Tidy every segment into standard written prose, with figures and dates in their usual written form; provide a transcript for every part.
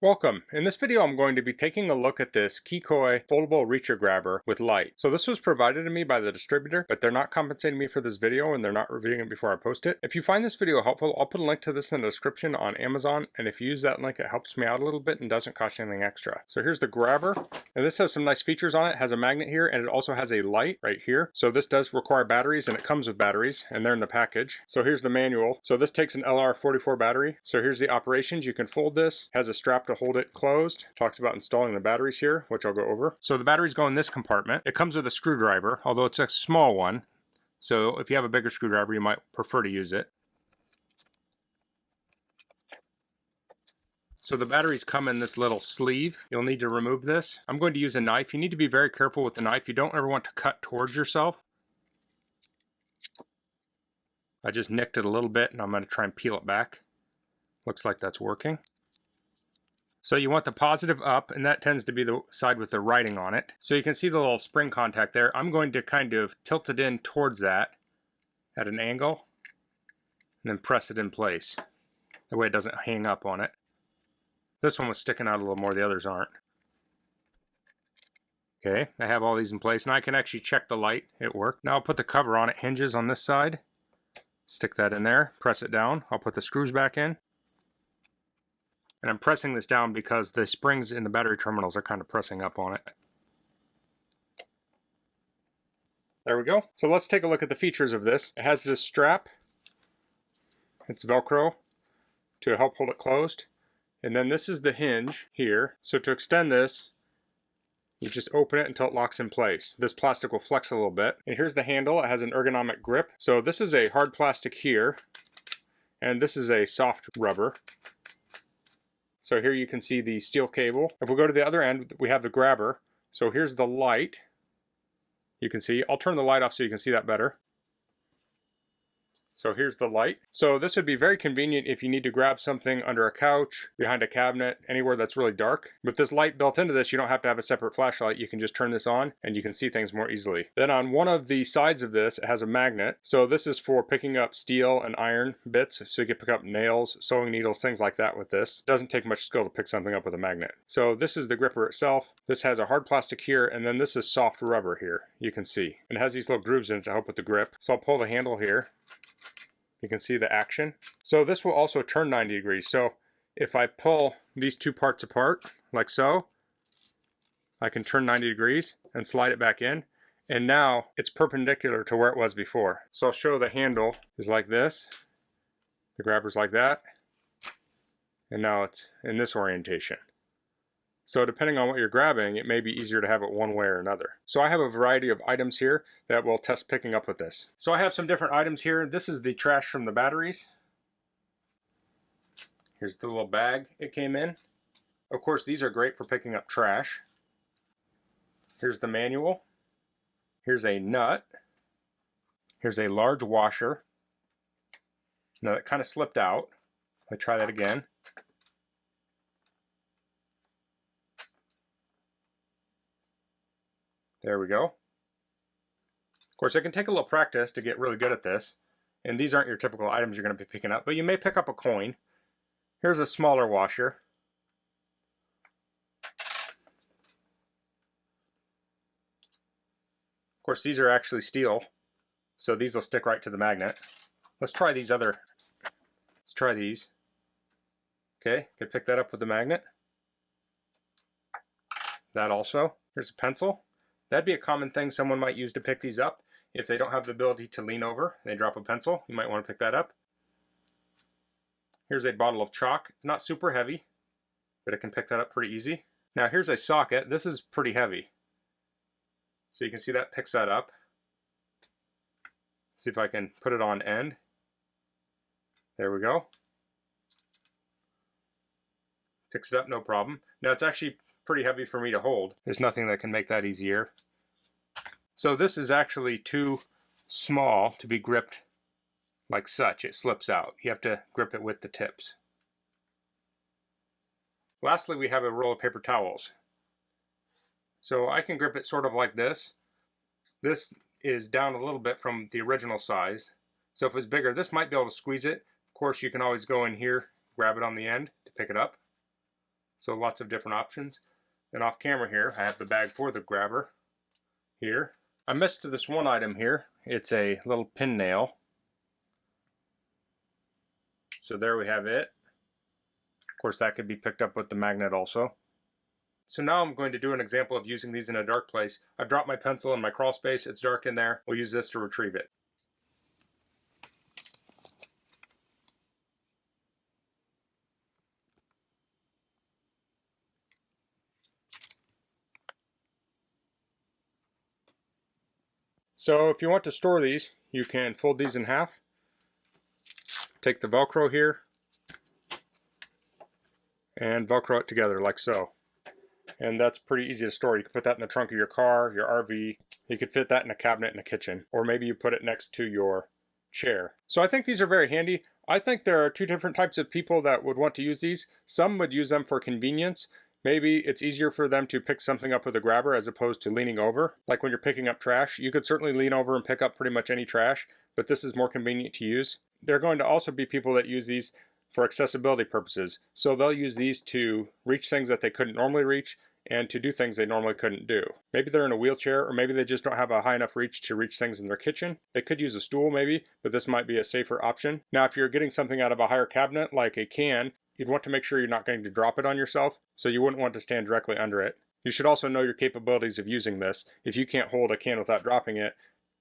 Welcome. In this video I'm going to be taking a look at this Kekoy foldable reacher grabber with light. So this was provided to me by the distributor, but they're not compensating me for this video and they're not reviewing it before I post it. If you find this video helpful, I'll put a link to this in the description on Amazon, and if you use that link it helps me out a little bit and doesn't cost you anything extra. So here's the grabber, and this has some nice features on it. It has a magnet here and it also has a light right here. So this does require batteries and it comes with batteries and they're in the package. So here's the manual. So this takes an LR44 battery. So here's the operations. You can fold this, has a strap to hold it closed. Talks about installing the batteries here, which I'll go over. So the batteries go in this compartment. It comes with a screwdriver, although it's a small one. So if you have a bigger screwdriver, you might prefer to use it. So the batteries come in this little sleeve. You'll need to remove this. I'm going to use a knife. You need to be very careful with the knife. You don't ever want to cut towards yourself. I just nicked it a little bit and I'm going to try and peel it back. Looks like that's working. So you want the positive up, and that tends to be the side with the writing on it. So you can see the little spring contact there. I'm going to kind of tilt it in towards that at an angle and then press it in place. That way it doesn't hang up on it. This one was sticking out a little more, the others aren't. Okay, I have all these in place, and I can actually check the light. It worked. Now I'll put the cover on it. Hinges on this side. Stick that in there, press it down. I'll put the screws back in. And I'm pressing this down because the springs in the battery terminals are kind of pressing up on it. There we go. So let's take a look at the features of this. It has this strap. It's Velcro to help hold it closed. And then this is the hinge here. So to extend this, you just open it until it locks in place. This plastic will flex a little bit. And here's the handle. It has an ergonomic grip. So this is a hard plastic here, and this is a soft rubber. So here you can see the steel cable. If we go to the other end, we have the grabber. So here's the light. You can see, I'll turn the light off so you can see that better. So here's the light. So this would be very convenient if you need to grab something under a couch, behind a cabinet, anywhere that's really dark. With this light built into this, you don't have to have a separate flashlight. You can just turn this on and you can see things more easily. Then on one of the sides of this, it has a magnet. So this is for picking up steel and iron bits. So you can pick up nails, sewing needles, things like that with this. It doesn't take much skill to pick something up with a magnet. So this is the gripper itself. This has a hard plastic here, and then this is soft rubber here. You can see. And it has these little grooves in it to help with the grip. So I'll pull the handle here. You can see the action. So this will also turn 90 degrees. So if I pull these two parts apart, like so, I can turn 90 degrees and slide it back in. And now it's perpendicular to where it was before. So I'll show the handle is like this. The grabber's like that. And now it's in this orientation. So depending on what you're grabbing, it may be easier to have it one way or another. So I have a variety of items here that we'll test picking up with this. So I have some different items here. This is the trash from the batteries. Here's the little bag it came in. Of course, these are great for picking up trash. Here's the manual. Here's a nut. Here's a large washer. Now it kind of slipped out. Let me try that again. There we go. Of course, it can take a little practice to get really good at this. And these aren't your typical items you're going to be picking up, but you may pick up a coin. Here's a smaller washer. Of course, these are actually steel, so these will stick right to the magnet. Let's try these. Okay, could pick that up with the magnet. That also. Here's a pencil. That'd be a common thing someone might use to pick these up. If they don't have the ability to lean over, they drop a pencil, you might want to pick that up. Here's a bottle of chalk. It's not super heavy, but it can pick that up pretty easy. Now here's a socket. This is pretty heavy. So you can see that picks that up. See if I can put it on end. There we go. Picks it up, no problem. Now it's actually pretty heavy for me to hold. There's nothing that can make that easier. So this is actually too small to be gripped like such. It slips out. You have to grip it with the tips. Lastly, we have a roll of paper towels. So I can grip it sort of like this. This is down a little bit from the original size. So if it's bigger, this might be able to squeeze it. Of course, you can always go in here, grab it on the end to pick it up. So lots of different options. And off camera here, I have the bag for the grabber here. I missed this one item here. It's a little pin nail. So there we have it. Of course, that could be picked up with the magnet also. So now I'm going to do an example of using these in a dark place. I've dropped my pencil in my crawl space. It's dark in there. We'll use this to retrieve it. So if you want to store these, you can fold these in half. Take the Velcro here and Velcro it together like so. And that's pretty easy to store. You can put that in the trunk of your car, your RV. You could fit that in a cabinet in a kitchen. Or maybe you put it next to your chair. So I think these are very handy. I think there are two different types of people that would want to use these. Some would use them for convenience. Maybe it's easier for them to pick something up with a grabber as opposed to leaning over. Like when you're picking up trash, you could certainly lean over and pick up pretty much any trash, but this is more convenient to use. There are going to also be people that use these for accessibility purposes. So they'll use these to reach things that they couldn't normally reach and to do things they normally couldn't do. Maybe they're in a wheelchair, or maybe they just don't have a high enough reach to reach things in their kitchen. They could use a stool maybe, but this might be a safer option. Now if you're getting something out of a higher cabinet like a can, you'd want to make sure you're not going to drop it on yourself, so you wouldn't want to stand directly under it. You should also know your capabilities of using this. If you can't hold a can without dropping it,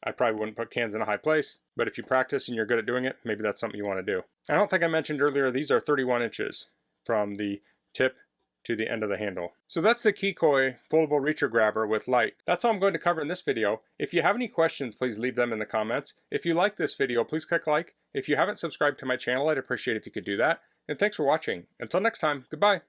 I probably wouldn't put cans in a high place, but if you practice and you're good at doing it, maybe that's something you want to do. I don't think I mentioned earlier, these are 31 inches from the tip to the end of the handle. So that's the Kekoy foldable reacher grabber with light. That's all I'm going to cover in this video. If you have any questions, please leave them in the comments. If you like this video, please click like. If you haven't subscribed to my channel, I'd appreciate if you could do that. And thanks for watching. Until next time, goodbye.